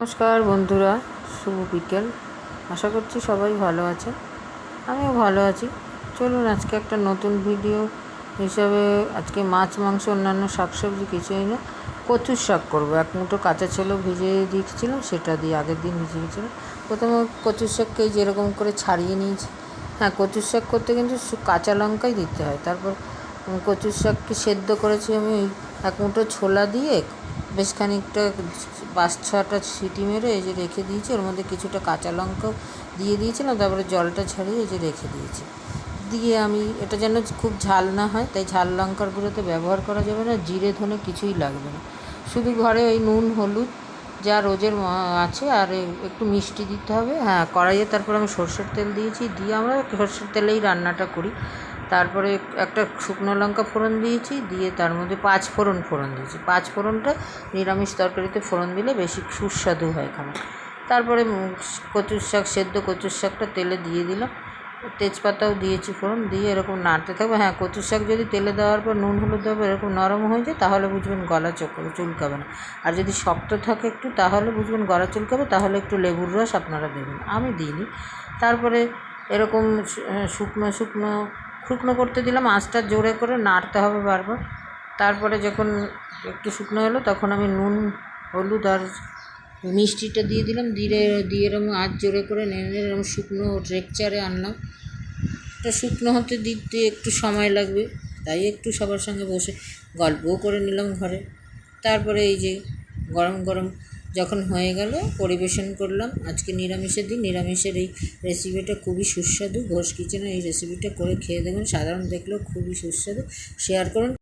নমস্কার বন্ধুরা, শুভ বিকেল। আশা করছি সবাই ভালো আছেন, আমিও ভালো আছি। চলুন আজকে একটা নতুন ভিডিও হিসাবে আজকে মাছ মাংস অন্যান্য শাকসবজি কিছুই না, কচুর শাক করবো। এক মুঠো কাঁচা ছোলা ভিজিয়ে দিয়েছিলাম, সেটা দিয়ে আগের দিন ভিজিয়ে গেছিলাম। প্রথমে কচুর শাককে যেরকম করে ছাড়িয়ে নিয়েছি। হ্যাঁ, কচুর শাক করতে কিন্তু কাঁচা লঙ্কাই দিতে হয়। তারপর কচুর শাককে সেদ্ধ করেছি আমি এক মুঠো ছোলা দিয়ে, বেশ খানিকটা 5-6টা সিটি মেরে এই যে রেখে দিয়েছি। ওর মধ্যে কিছুটা কাঁচা লঙ্কাও দিয়ে দিয়েছিলাম, তারপরে জলটা ছাড়িয়ে এই যে রেখে দিয়েছি। দিয়ে আমি এটা যেন খুব ঝাল না হয়, তাই ঝাল লঙ্কার গুঁড়োতে ব্যবহার করা যাবে না, জিরে ধনে কিছুই লাগবে না। শুধু ঘরে ওই নুন হলুদ যা রোজের আছে, আর একটু মিষ্টি দিতে হবে। হ্যাঁ, কড়াইয়ে তারপর আমি সর্ষের তেল দিয়েছি, দিয়ে আমরা সর্ষের তেলেই রান্নাটা করি। তারপরে একটা শুকনো লঙ্কা ফোড়ন দিয়েছি, দিয়ে তার মধ্যে 5 ফোড়ন দিয়েছি। 5 ফোড়নটা নিরামিষ তরকারিতে ফোড়ন দিলে বেশি সুস্বাদু হয় খাবার। তারপরে কচুর শাক, সেদ্ধ কচুর শাকটা তেলে দিয়ে দিলাম, তেজপাতাও দিয়েছি ফোড়ন দিয়ে এরকম নাড়তে থাকবে। হ্যাঁ, কচুর শাক যদি তেলে দেওয়ার পর নুন হলুদ দেওয়ার পর এরকম নরম হয়ে যায়, তাহলে বুঝবেন গলা চুলকাবে না। আর যদি শক্ত থাকে একটু, তাহলে বুঝবেন গলা চুলকাবে, তাহলে একটু লেবুর রস আপনারা দেবেন, আমি দিইনি। তারপরে এরকম শুকনো করতে দিলাম, আঁচটা জোরে করে নাড়তে হবে বারবার। তারপরে যখন একটু শুকনো হলো, তখন আমি নুন হলুদ আর মিষ্টিটা দিয়ে দিলাম, দিয়ে এরকম আঁচ জোরে করে নেড়ে এরকম শুকনো টেক্সচারে আনলাম। এটা শুকনো হতে দিতে একটু সময় লাগবে, তাই একটু সবার সঙ্গে বসে গল্পও করে নিলাম ঘরে। তারপরে এই যে গরম গরম যখন হয়ে গেল, পরিবেশন করলাম। আজকে নিরামিষের দিন, নিরামিষের এই রেসিপিটা খুবই সুস্বাদু। ঘোষ কিচেনের এই রেসিপিটা করে খেয়ে দেখুন, সাধারণ দেখলেও খুবই সুস্বাদু। শেয়ার করুন।